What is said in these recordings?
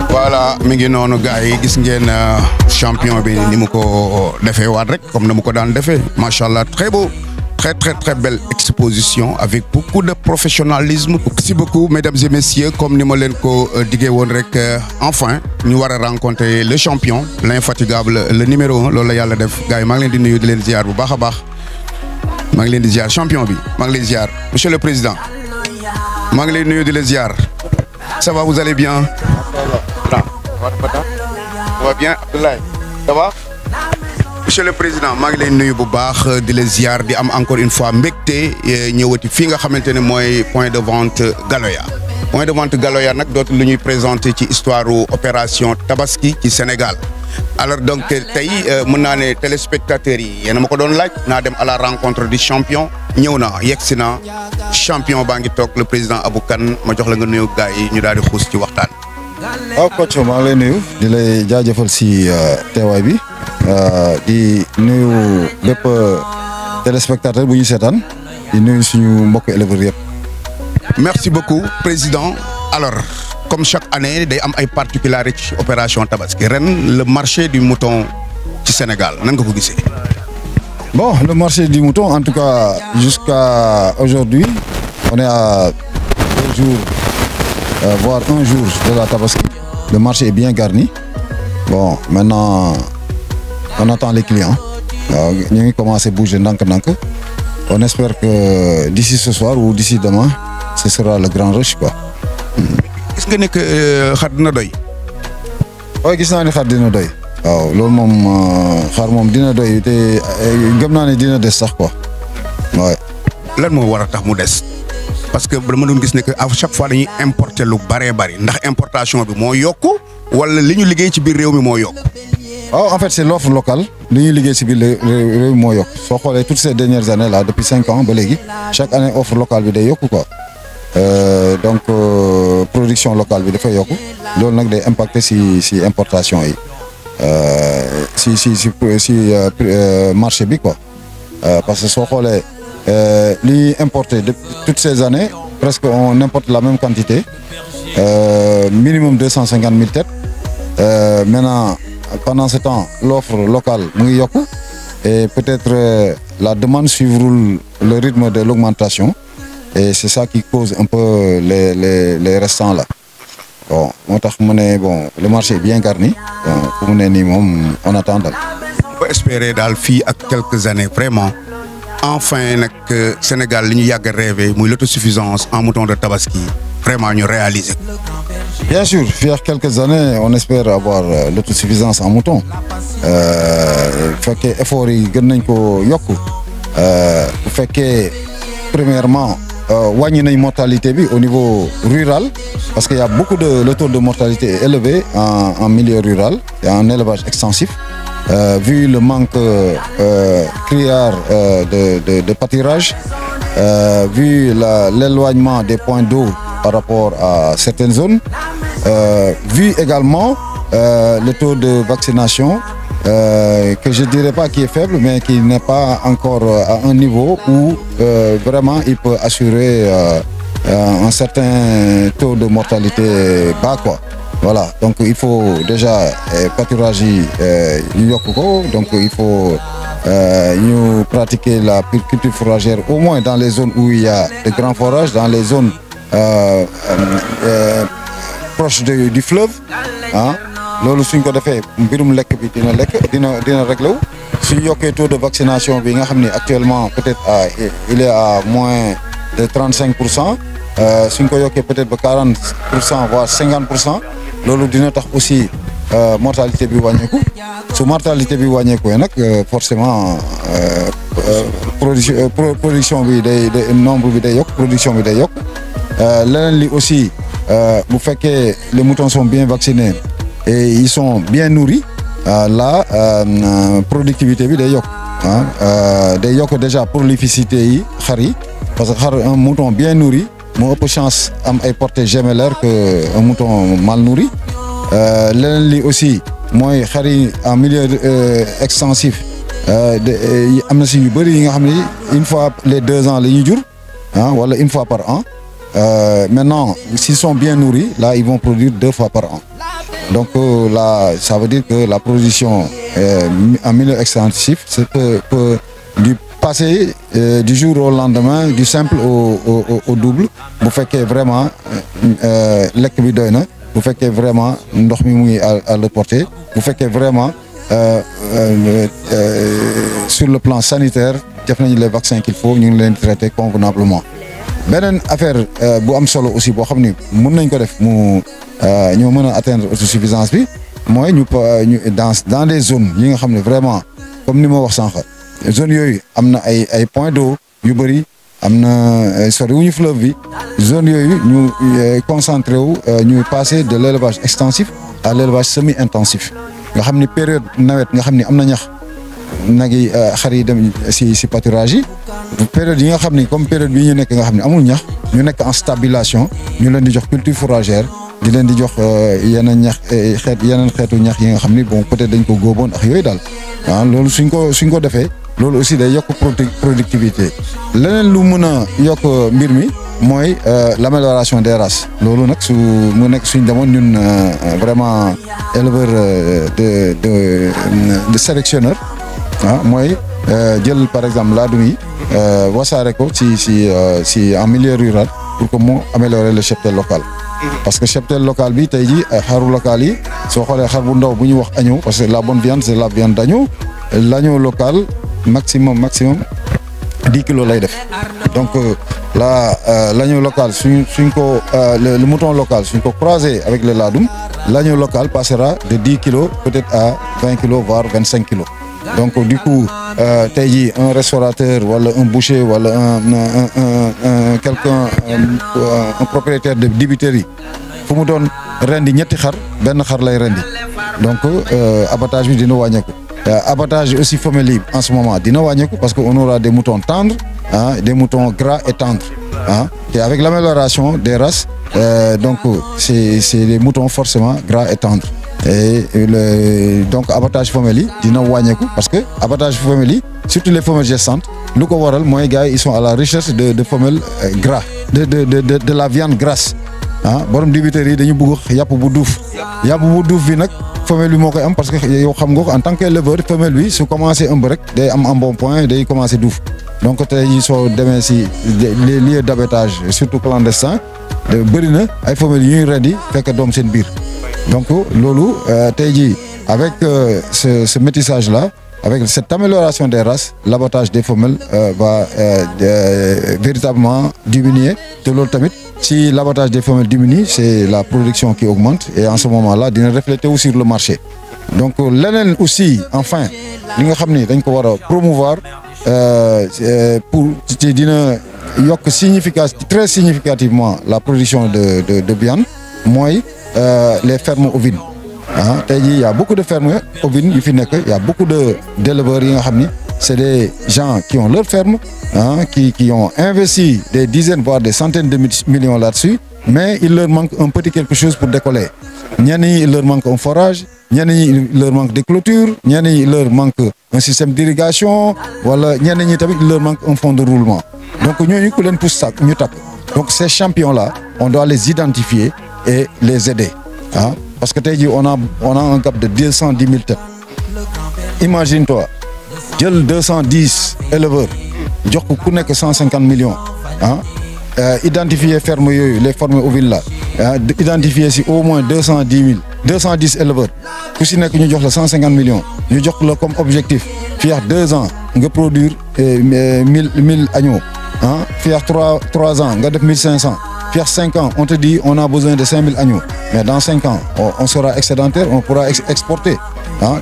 voilà mi ngi noonu gars yi gis ngeen champion bi ni mu ko defee waat rek comme na mu ko daan defee macha allah très beau très belle exposition avec beaucoup de professionnalisme. Merci beaucoup mesdames et messieurs comme ni ma leen ko diggee woon rek enfin ñu war a rencontrer le champion l'infatigable le numéro 1 loolu la yàlla def gars yi maa ngi leen di nuyu di leen ziar bu baax a baax maa ngi leen di ziar champion bi maa ngi leen ziar monsieur le président maa ngi leen nuyu di leen ziar ça va vous allez bien. Ça va bien Abdoulaye ça va monsieur le président maa ngi lay nuyu bu baax di la ziar di am encore une fois mbégte ñëwati fii nga xamante ne mooy point de vente Galoya point de vente Galoya nag dootul lu ñuy présenté ci histoire opération Tabaski ci Sénégal alors donc tey mën naa ne téléspectateurs yi yéen a ma ko doon laaj naa dem à la rencontre du champion ñëw na yegsi na champion baa ngi toog le président Abou Kane ma jox la nga nuyu gars yi ñu daal di xuus ci waxtaan. waaw coach maa ngi lay nuyu di lay jaajëfal si teewaay bi di nuyu bépp téléspectateur bu ñu seetaan di nuyu suñu mbokk éleveurs yëpp. merci beaucoup président alors comme chaque année day am ay particularités ci opération Tabaski ren le marché du mouton ci Sénégal nan nga ko gisee. bon le marché du mouton en tout cas jusqu'à aujourd'hui on est à 2 jours. Voire un jour de la Tabaski. Le marché est bien garni. Bon, maintenant, on attend les clients. Nous avons commencé à bouger nank-nank. On espère que d'ici ce soir ou d'ici demain, ce sera le grand rush, quoi. Est-ce que xar dina doy? Oui, gis naa ni xar dina doy. waaw loolu moom xar moom dina doy te gëm naa ne dina des sax quoi. waaw. lan moo war a tax mu des? parce que dama doon gis ne que à chaque fois dañuy importer lu bëree bëri ndax importation bi moo yokku wala li ñu liggéey ci biir réew mi moo yokku. waaw en fait c'est l'offre locale li ñuy liggéey ci biir réew mi moo yokku soo xoolee toutes ces dernières années là depuis 5 ans ba léegi chaque année offre locale bi day yokku quoi donc production locale bi dafay yokku loolu nag day impacter ci importation yi ci marché bi quoi parce que soo xoolee. li ñuy importé depuis toutes ces années presque on importe la même quantité minimum 250 000 têtes maintenant pendant ce temps l'offre locale mu ngi yokku et peut-être la demande suivront le rythme de l'augmentation et c'est ça qui cause un peu les restants là bon moo tax mu ne bon le marché est bien garni bon fu mu ne nii moom on attend daal. on peut espérer daal fii ak quelques années vraiment. enfin nag Sénégal li ñu yàgg a rêvé muy l'autosuffisance en mouton de Tabaski vraiment ñu réaliser. bien sûr fii ak quelques années on espère avoir l'autosuffisance en mouton bu fekkee effort yi gën nañ ko yokku bu fekkee premièrement wàññi nañ mortalité bi au niveau rural parce que y a beaucoup de le taux de mortalité est élevé en milieu rural il y a un élevage extensif. Vu le manque criard de pâturage, vu l'éloignement des points d'eau par rapport à certaines zones, vu également le taux de vaccination que je dirais pas qui est faible, mais qui n'est pas encore à un niveau où vraiment il peut assurer un certain taux de mortalité bas, quoi. Voilà, donc il faut déjà pâturage yi ñu yokk ko donc il faut ñu pratiquer la culture fourragère au moins dans les zones où il y a de grands forages, dans les zones proches du fleuve ah loolu suñ ko defee mbirum lekk bi dina réglé wu suñ yokkee taux de vaccination bi nga xam ne actuellement peut-être il est à moins de 35%. suñ ko yokkee peut-être ba 40% voire 50% loolu dina tax aussi mortalité bi wàññeeku su mortalité bi wàññeeku nag forcément production bi day nombre bi day yokk production bi day yokk leneen li aussi bu fekkee les moutons sont bien vaccinés et ils sont bien nourris là productivité bi day yokk day yokk déjà prolificité yi xar yi parce que xar un mouton bien nourri moo ëpp chance am ay portées gémellaires que un mouton mal nourri leneen li aussi mooy xar yi en milieu extensif am na si yu bëri yi nga xam ne une fois les 2 ans la ñuy jur wala une fois par an maintenant, s'ils sont bien nourris, là, ils vont produire 2 fois par an. Donc là, ça veut dire que la production en milieu extensif peut du passer du jour au lendemain, du simple au double. Vous faites que vraiment lekk bi doy na, bu fekkee vraiment ndox mi mu ngi à le porter, bu fekkee vraiment sur le plan sanitaire def nañu les vaccins qu'il faut, ñu ngi leen traiter convenablement. Beneen affaire bu am solo aussi boo xam ni mën nañ ko def mu ñoo mën a atteindre autosuffisance bi mooy ñu dans des zones yi nga xam ne vraiment comme ni ma wax sànq zones yooyu am na ay points d'eau yu bëri, am na sori wuñu fleuve bi, zone yooyu ñu concentré wu ñu passer de l'élevage extensif à l'élevage semi-intensif nga xam ni période nawet nga xam ni am na ñax nag yi xar yi dem si pâturage yi, période yi nga xam ni comme période bi ñu nekk nga xam ne amul ñax ñu nekk en stabilation ñu leen di jox culture fourragère, di leen di jox yeneen ñax yeneen xeetu ñax yi nga xam ni bon peut-être dañ ko góoboon ak yooyu daal loolu suñ ko defee loolu aussi day yokk productivité. Leneen lu mën a yokk mbir mi mooy l'amélioration des races, loolu nag su mu nekk suñ demoon ñun vraiment éleveur de sélectionneur mooy jël par exemple laadum yi wasaare ko si en milieu rural pour que mu améliorer le cheptel local. Parce que cheptel local bi tey jii xaru local yi soo xoolee xar bu ndaw bu ñu wax agneau, parce que la bonne viande c'est la viande d'agneau, l'agneau local maximum 10 kilos lay def. Donc là l'agneau local suñ ko le mouton local suñ ko croisé avec le laadum, l'agneau local passera de 10 kilos peut-être à 20 kilos voire 25 kilos. Donc du coup tey jii un restaurateur wala un boucher wala un propriétaire de dibiterie fu mu doon rendi ñetti xar benn xar lay rendi, donc abattage bi dina wàññeeku. Abattage aussi femelle yi en ce moment dina wàññeeku parce que on aura des moutons tendres, des moutons gras et tendres, et avec l'amélioration des races donc c'est des moutons forcément gras et tendres. Et donc abattage femelle yi dina wàññeeku parce que abattage femelle yi surtout les femelles gestantes lu ko waral mooy gars yi ils sont à la recherche de femelles gras de la viande grasse borom dibiterie yi dañu bëgg yàpp bu duuf bi nag femelle bi moo koy am parce que yow xam nga ko en tant qu'éleveur femelle bi su commencé ëmb rek day am embonpoint day commencé duuf. Donc tey jii soo demee si les lieux d'abattage surtout clandestins bëri na ay femelles yi ñuy rendi fekk doom seen biir. Donc loolu tey jii avec ce métissage là, avec cette amélioration des races, l'abattage des femelles va véritablement diminuer. te loolu tamit si l'abattage des femelles diminue, c'est la production qui augmente et en ce moment-là dina refléter aussi sur le marché. Donc leneen aussi enfin li nga xam ni dañ ko war a promouvoir pour ci dina yokk très significativement la production de viande mooy les fermes ovines. Tey jii y a beaucoup de fermes ovines yu fi nekk, y a beaucoup d'éleveurs yi nga xam ni c'est des gens qui ont leur ferme, qui ont investi des dizaines voire des centaines de millions là-dessus, mais il leur manque un petit quelque chose pour décoller. Ñenn ñi il leur manque un forage, ñenn ñi il leur manque des clôtures, ñenn ñi il leur manque un système d'irrigation, wala ñenn ñi tamit il leur manque un fond de roulement. Donc ñooñu ku leen pousse ñu takk. Donc ces champions-là, on doit les identifier et les aider. Parce que tey jii on a un gap de 210 000 têtes. Imagine-toi jël 210 éleveurs jox ko ku nekk 150 millions identifier ferme yooyu les fermes ovines là identifier si au moins 210 éleveurs ku si nekk ñu jox la 150 millions ñu jox la comme objectif fii ak 2 ans nga produire 1000 agneaux fii ak 3 ans nga def 1500. Puis à 5 ans, on te dit on a besoin de 5000 agneaux. Mais dans 5 ans, on sera excédentaire, on pourra exporter.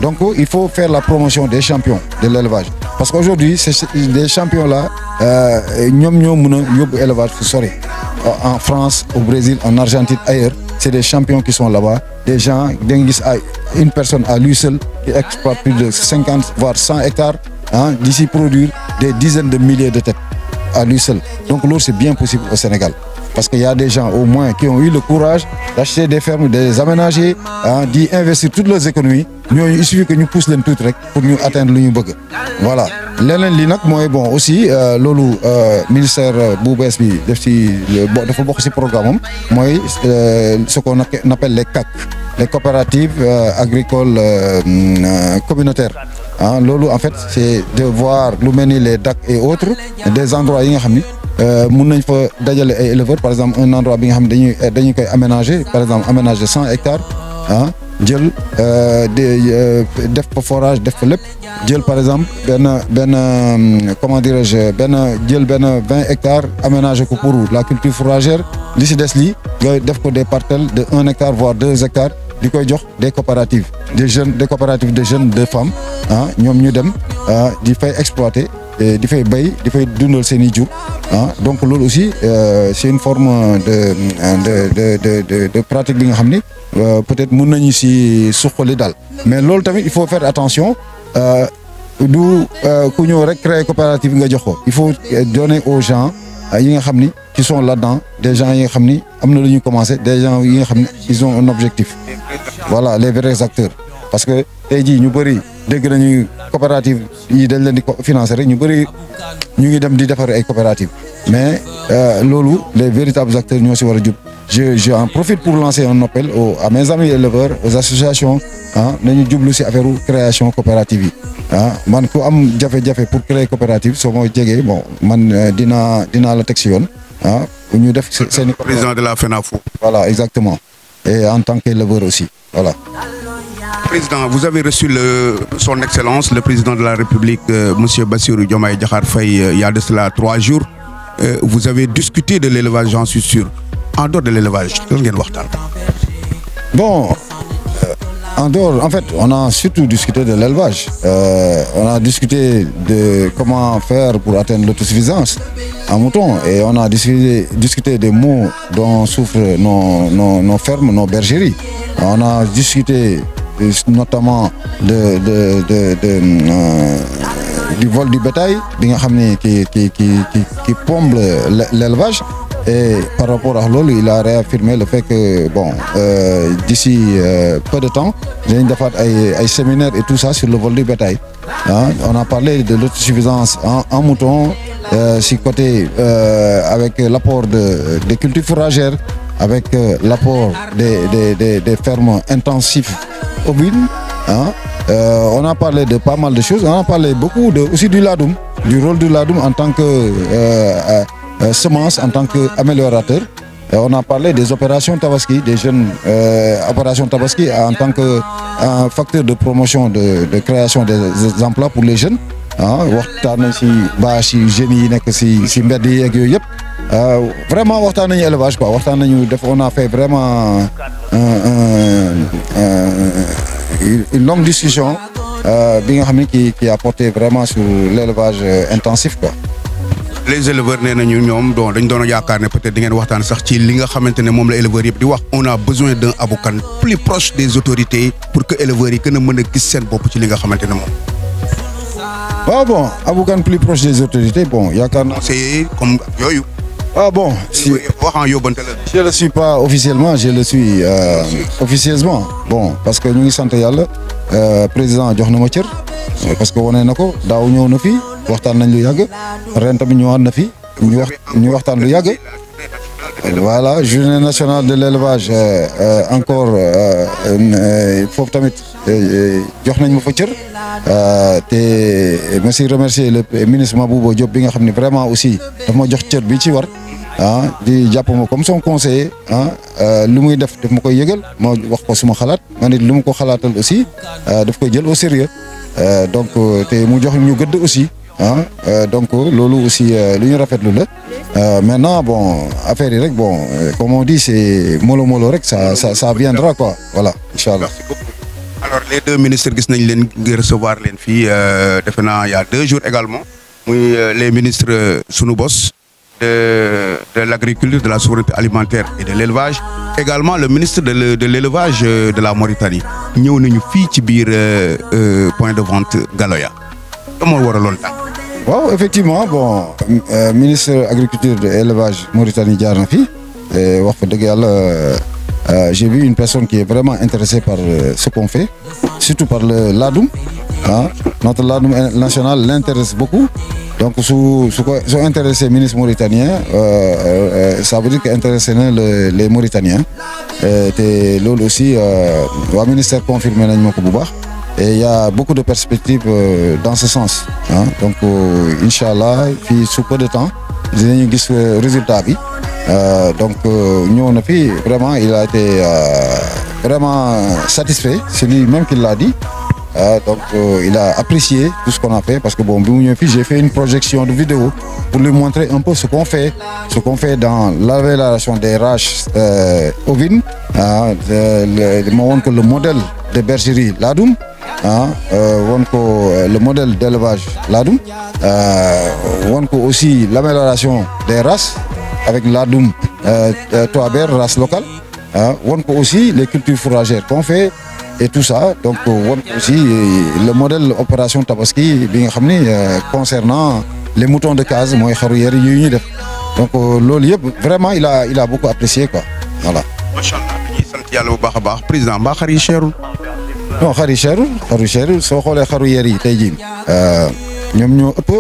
Donc il faut faire la promotion des champions de l'élevage. Parce qu'aujourd'hui, des champions-là, ñoom ñoo mën a yóbbu élevage fu sori. En France, au Brésil, en Argentine, ailleurs, c'est des champions qui sont là-bas. Des gens, une personne à lui seul qui exploite plus de 50 voire 100 hectares, d'ici produire des dizaines de milliers de têtes à lui seul. Donc l'eau, c'est bien possible au Sénégal. Parce qu'il y a des gens au moins qui ont eu le courage d'acheter des fermes, de les aménager, d'y investir toutes leurs économies. Il suffit que nous poussions les tout pour nous atteindre le but. Voilà. leneen li nag mooy bon aussi loolu ministère bu bees bi def ci dafa bokk ci programme am mooy ce qu'on appelle les CAC, les coopératives agricoles communautaires. Ah loolu en fait c'est de voir lu mel ni les DAC et autres des endroits yi nga xam ni mun nañ fa dajale ay éleveurs par exemple un endroit bi nga xam ne dañuy koy aménager par exemple aménager 100 hectares ah jël def fa forage def fa lépp jël par exemple benn comment dirais-je jël benn 20 hectares aménager ko pour la culture fourragère li si des lii nga def ko des parcelles de 1 hectare voire 2 hectares di koy jox des coopératives des coopératives de jeunes de femmes ah ñoom ñu dem di fay exploiter di fay bay di fay dundal seen i jur ah donc loolu aussi c'est une forme de pratique bi nga xam ni peut-être mun nañu si suqali daal mais loolu tamit il faut faire attention du ku ñëw rek créer coopérative nga jox ko il faut donner aux gens yi nga xam ni qui sont là-dedans des gens yi nga xam ni am na lu ñu commencé des gens yi nga xam ni ils ont un objectif voilà les vrais acteurs parce que tey jii ñu bëri dégg nañu coopérative yi dañ leen di financer rek ñu bëri ñu ngi dem di defar ay coopérative mais loolu les véritables acteurs ñoo si war a jub je en profite pour lancer un appel à mes amis éleveurs aux associations ah nañu jublu si affaire création coopérative yi ah man ku am jafe-jafe pour créer coopérative soo ma jegee bon man dinaa la teg si yoon ah ñu def seen président de la FENAFO. Voilà exactement et en tant qu'éleveur aussi voilà. Président, vous avez reçu son Excellence, le président de la République, Monsieur Bassirou Diomaye Diakhar Faye, il y a de cela 3 jours. Vous avez discuté de l'élevage, j'en suis sûr. En dehors de l'élevage, qu'est-ce que vous avez dit? Bon, en dehors, en fait, on a surtout discuté de l'élevage. On a discuté de comment faire pour atteindre l'autosuffisance en mouton. Et on a discuté des maux dont souffrent nos fermes, nos bergeries. On a discuté notamment du vol du bétail bi nga xam ne qui plombe l'élevage et par rapport à loolu il a réaffirmé le fait que bon d'ici peu de temps dinañ defaat ay séminaires et tout ça sur le vol du bétail ah on a parlé de l'autosuffisance en mouton si côté avec l'apport des cultures fourragères avec l'apport des fermes intensives ovines hein? On a parlé de pas mal de choses. On a parlé beaucoup aussi du ladoum, du rôle du ladoum en tant que semence, en tant qu'améliorateur. On a parlé des opérations Tabaski, des jeunes opérations Tabaski en tant que facteur de promotion de création des emplois pour les jeunes. waxtaan nañ si bâche yi jeunes yi nekk si mbedd yi ak yooyu yëpp vraiment waxtaan nañu élevage quoi waxtaan nañu def on a fait vraiment une longue discussion bi nga xam ne qui a porté vraiment sur l'élevage intensif quoi. Les éleveurs nee nañu ñoom dañ doon yaakaar ne peut-être di ngeen waxtaan sax ci li nga xamante ne moom la éleveurs yëpp di wax on a besoin d'un avocat plus proche des autorités pour que éleveurs yi gën a mën a gis seen bopp ci li nga xamante ne moom. waaw bon avocat plus proche des autorités bon yaakaar naa. conseiller comme yooyu. ah bon si wax en yóbbante la. je le suis pas officiellement je le suis officieusement bon parce que ñu ngi sant yàlla président jox na ma cër parce que wane na ko daaw ñëw na fi waxtaan nañ lu yàgg ren tamit ñëwaat na fi ñu waxtaan lu yàgg voilà journée nationale de l'élevage encore foofu tamit jox nañ ma fa cër te merci remercier le ministre Mabouba Diop bi nga xam ne vraiment aussi daf ma jox cër bi ci war di jàpp ma comme son conseiller lu muy def daf ma koy yëgal ma wax ko suma xalaat ma nit lu mu ko xalaatal aussi daf koy jël au sérieux donc te mu jox ñu gëdd aussi donc loolu aussi lu ñu rafetlu la maintenant bon affaire yi rek bon comme on dit c'est mollo rek ça viendra quoi voilà inchallah. Alors les deux ministres gis nañ leen recevoir leen fii defe naa il y a 2 jours également muy les ministres sunu boss de l'agriculture, de la souveraineté alimentaire et de l'élevage également le ministre de l'élevage de la Mauritanie ñëw nañu fii ci biir point de vente Galoya moo waraloon tànk. waaw effectivement bon ministre agriculture et élevage Mauritanie jaar na fi wax fa dëgg yàlla j'ai vu une personne qui est vraiment intéressée par ce qu'on fait surtout par le ladoum notre laadum national l'intéresse beaucoup. Donc su intéressé ministre mauritanien ça veut dire que intéressé na les Mauritaniens te loolu aussi waa ministère confirmé nañ ma ko bu baax et il y a beaucoup de perspectives dans ce sens donc incha allah fii sous peu de temps dinañu gis résultat bi donc ñëw na fi vraiment il a été vraiment satisfait c'est lui-même qui l'a dit. Donc il a apprécié tout ce qu'on a fait parce que bon bi mu ñëw fii j'ai fait une projection de vidéo pour lui montrer un peu ce qu'on fait dans l'amélioration des races ovines ma woon ko le modèle de bergerie laadum woon ko le modèle d'élevage laadum woon ko aussi l'amélioration des races avec laadum Toaber race locale woon ko aussi les cultures fourragères qu'on fait et tout ça donc woon aussi le modèle opération Tabaski bi nga xam ni concernant les moutons de case mooy xaru yar yu ñuy def donc loolu yëpp vraiment il a beaucoup apprécié quoi voilà. macha allah ñuy sant yàlla bu baax a baax président mbaa xar yi cherul. non xar yi cherul soo xoolee xaru yar yi tey jii ñoom ñoo ëpp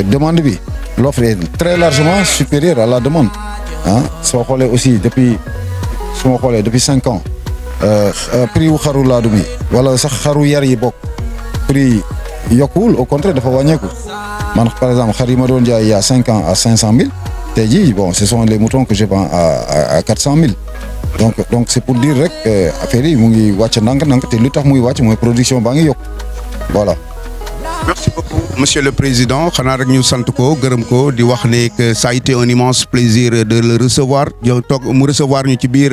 demande bi l'offre est très largement supérieure à la demande soo xoolee aussi depuis 5 ans. Prix wu xaru laadum yi wala sax xaru yar yi bokk prix yokkuwul au contraire dafa wàññeeku man par exemple xar yi ma doon jaay il y a 5 ans à 500 000 tey jii bon ce sont les moutons que je vends à 400 000 donc c'est pour dire rek affaire yi mu ngi wàcc ndànk-ndànk te lu tax muy wàcc mooy production baa ngi yokk voilà. Merci beaucoup monsieur le président xanaa rek ñu sant ko gërëm ko di wax ne que ça a été un immense plaisir de le recevoir yow toog mu recevoir ñu ci biir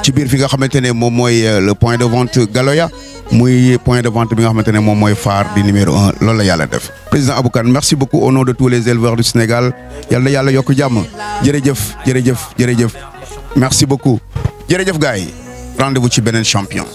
ci biir fi nga xamante ne moom mooy le point de vente Galoya muy point de vente bi nga xamante ne moom mooy phare di numéro 1 loolu la yàlla def. Président Abou Kane merci beaucoup au nom de tous les éleveurs du Sénégal yal na yàlla yokk jàmm jërëjëf merci beaucoup jërëjëf gars yi rendez-vous ci beneen champion.